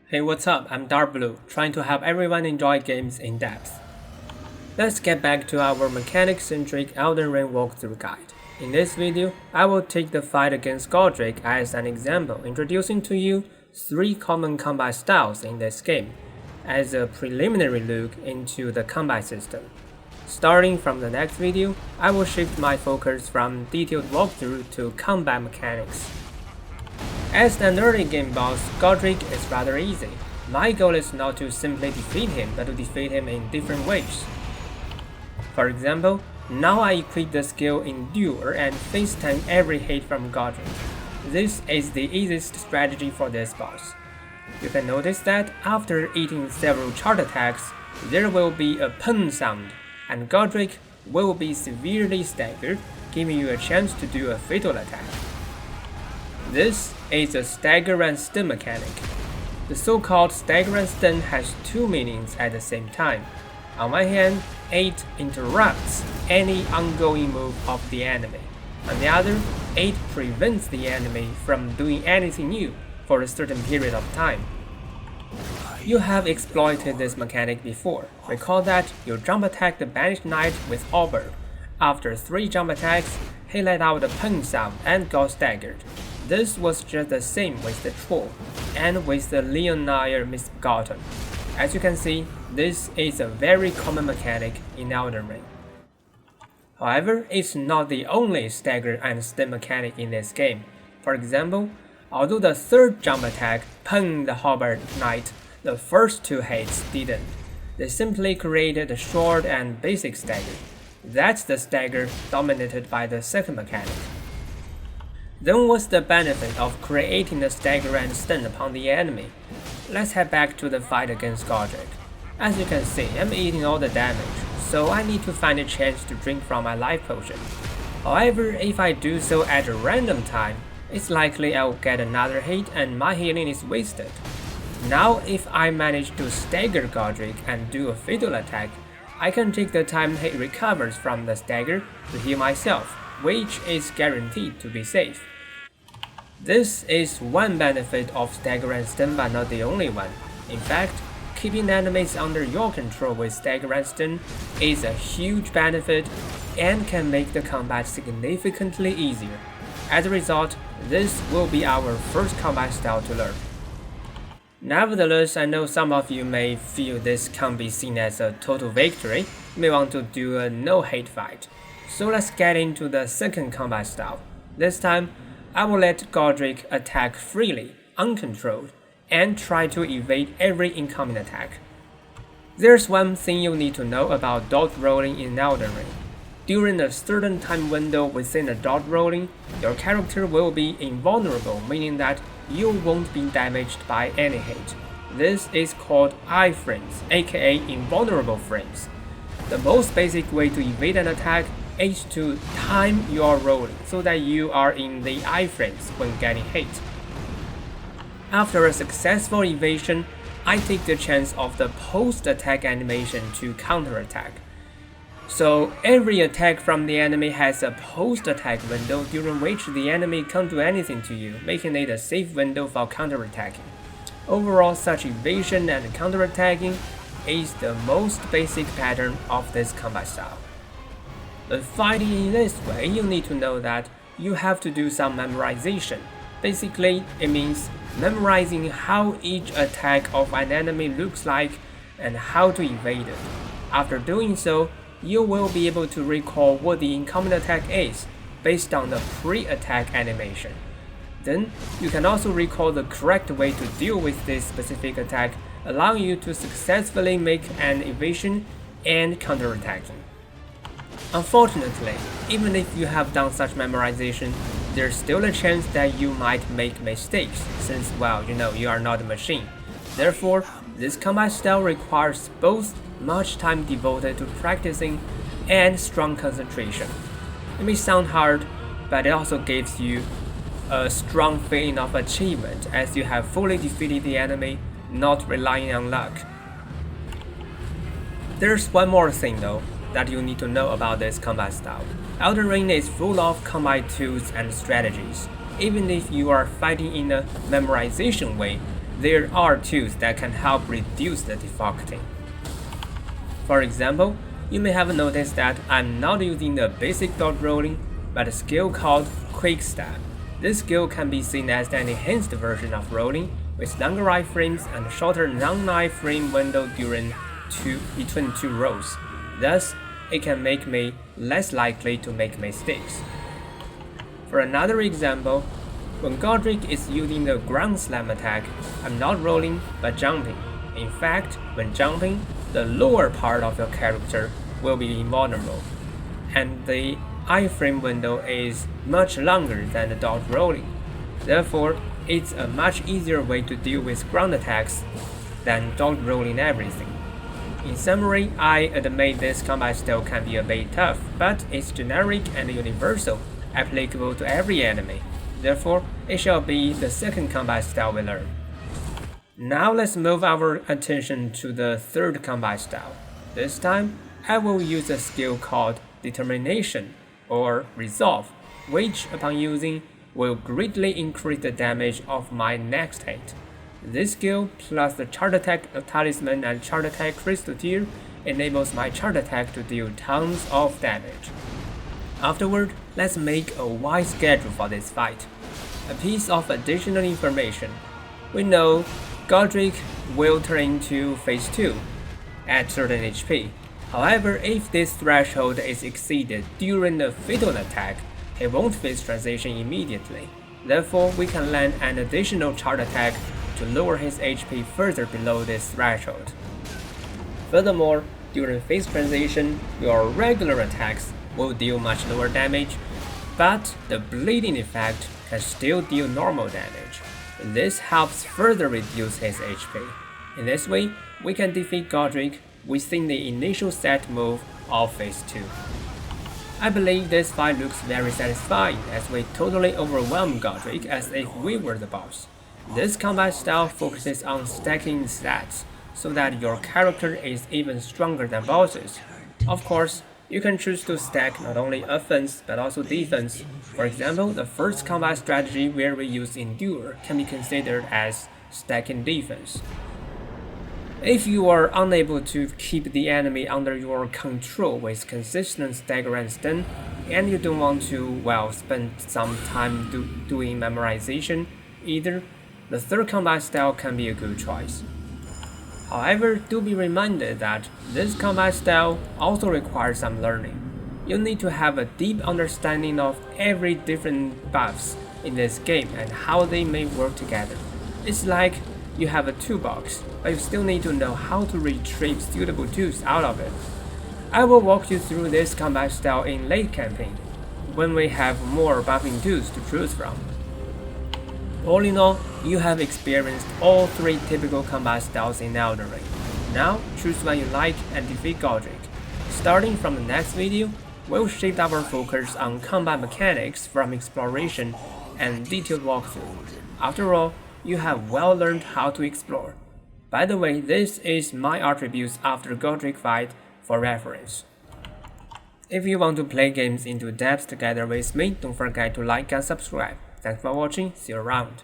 Hey, what's up? I'm Darkbblue, trying to help everyone enjoy games in depth. Let's get back to our Mechanic-Centric Elden Ring walkthrough guide. In this video, I will take the fight against Godric as an example, introducing to you 3 common combat styles in this game, as a preliminary look into the combat system. Starting from the next video, I will shift my focus from detailed walkthrough to combat mechanics. As an early game boss, Godric is rather easy. My goal is not to simply defeat him, but to defeat him in different ways. For example, now I equip the skill Endure and face tank every hit from Godric. This is the easiest strategy for this boss. You can notice that after eating several charge attacks, there will be a pung sound, and Godric will be severely staggered, giving you a chance to do a fatal attack. This is a stagger and stun mechanic. The so-called stagger and stun has 2 meanings at the same time. On one hand, it interrupts any ongoing move of the enemy. On the other, it prevents the enemy from doing anything new for a certain period of time. You have exploited this mechanic before. Recall that you jump attack the Banished Knight with Orb. After 3 jump attacks, he let out a pung sound and got staggered. This was just the same with the Troll, and with the Leonire Misbegotten. As you can see, this is a very common mechanic in Elden Ring. However, it's not the only stagger and stun mechanic in this game. For example, although the 3rd jump attack punged the Halberd Knight, the first 2 hits didn't. They simply created a short and basic stagger. That's the stagger dominated by the 2nd mechanic. Then what's the benefit of creating the stagger and stun upon the enemy? Let's head back to the fight against Godric. As you can see, I'm eating all the damage, so I need to find a chance to drink from my life potion. However, if I do so at a random time, it's likely I'll get another hit and my healing is wasted. Now if I manage to stagger Godric and do a fatal attack, I can take the time he recovers from the stagger to heal myself, which is guaranteed to be safe. This is one benefit of stagger and stun, but not the only one. In fact, keeping enemies under your control with stagger and stun is a huge benefit and can make the combat significantly easier. As a result, this will be our first combat style to learn. Nevertheless, I know some of you may feel this can't be seen as a total victory, you may want to do a no-hate fight. So let's get into the 2nd combat style. This time, I will let Godric attack freely, uncontrolled, and try to evade every incoming attack. There's one thing you need to know about dot rolling in Elden Ring. During a certain time window within a dot rolling, your character will be invulnerable, meaning that you won't be damaged by any hit. This is called iframes, aka invulnerable frames. The most basic way to evade an attack is to time your rolling so that you are in the iframes when getting hit. After a successful evasion, I take the chance of the post-attack animation to counterattack. So every attack from the enemy has a post-attack window during which the enemy can't do anything to you, making it a safe window for counterattacking. Overall, such evasion and counterattacking is the most basic pattern of this combat style. But fighting in this way, you need to know that you have to do some memorization. Basically, it means memorizing how each attack of an enemy looks like and how to evade it. After doing so, you will be able to recall what the incoming attack is based on the pre-attack animation. Then, you can also recall the correct way to deal with this specific attack, allowing you to successfully make an evasion and counterattacking. Unfortunately, even if you have done such memorization, there's still a chance that you might make mistakes, since, well, you are not a machine. Therefore, this combat style requires both much time devoted to practicing and strong concentration. It may sound hard, but it also gives you a strong feeling of achievement as you have fully defeated the enemy, not relying on luck. There's one more thing though. that you need to know about this combat style. Elden Ring is full of combat tools and strategies. Even if you are fighting in a memorization way, there are tools that can help reduce the defocting. For example, you may have noticed that I'm not using the basic dodge rolling, but a skill called Quick Stab. This skill can be seen as an enhanced version of rolling, with longer iframes and shorter non-iframe window between two rolls. Thus, it can make me less likely to make mistakes. For another example, when Godric is using the ground slam attack, I'm not rolling but jumping. In fact, when jumping, the lower part of your character will be invulnerable, and the iframe window is much longer than the dodge rolling. Therefore, it's a much easier way to deal with ground attacks than dodge rolling everything. In summary, I admit this combat style can be a bit tough, but it's generic and universal, applicable to every enemy. Therefore, it shall be the second combat style we learn. Now let's move our attention to the third combat style. This time, I will use a skill called Determination or Resolve, which upon using will greatly increase the damage of my next hit. This skill, plus the Charge Attack Talisman and Charge Attack Crystal Tier, enables my Charge Attack to deal tons of damage. Afterward, let's make a wide schedule for this fight. A piece of additional information. We know Godric will turn into phase 2 at certain HP. However, if this threshold is exceeded during the fatal attack, he won't face transition immediately. Therefore, we can land an additional charge attack to lower his HP further below this threshold. Furthermore, during phase transition, your regular attacks will deal much lower damage, but the bleeding effect can still deal normal damage. This helps further reduce his HP. In this way, we can defeat Godric within the initial set move of phase 2. I believe this fight looks very satisfying as we totally overwhelm Godric as if we were the boss. This combat style focuses on stacking stats so that your character is even stronger than bosses. Of course, you can choose to stack not only offense but also defense. For example, the first combat strategy where we use Endure can be considered as stacking defense. If you are unable to keep the enemy under your control with consistent stagger and stun, and you don't want to, spend some time doing memorization either, the third combat style can be a good choice. However, do be reminded that this combat style also requires some learning. You'll need to have a deep understanding of every different buffs in this game and how they may work together. It's like you have a toolbox, but you still need to know how to retrieve suitable tools out of it. I will walk you through this combat style in late campaign, when we have more buffing tools to choose from. All in all, you have experienced all three typical combat styles in Elden Ring. Now, choose one you like and defeat Godric. Starting from the next video, we'll shift our focus on combat mechanics from exploration and detailed walkthrough. After all, you have well learned how to explore. By the way, this is my attributes after Godric fight for reference. If you want to play games into depth together with me, don't forget to like and subscribe. Thanks for watching, see you around.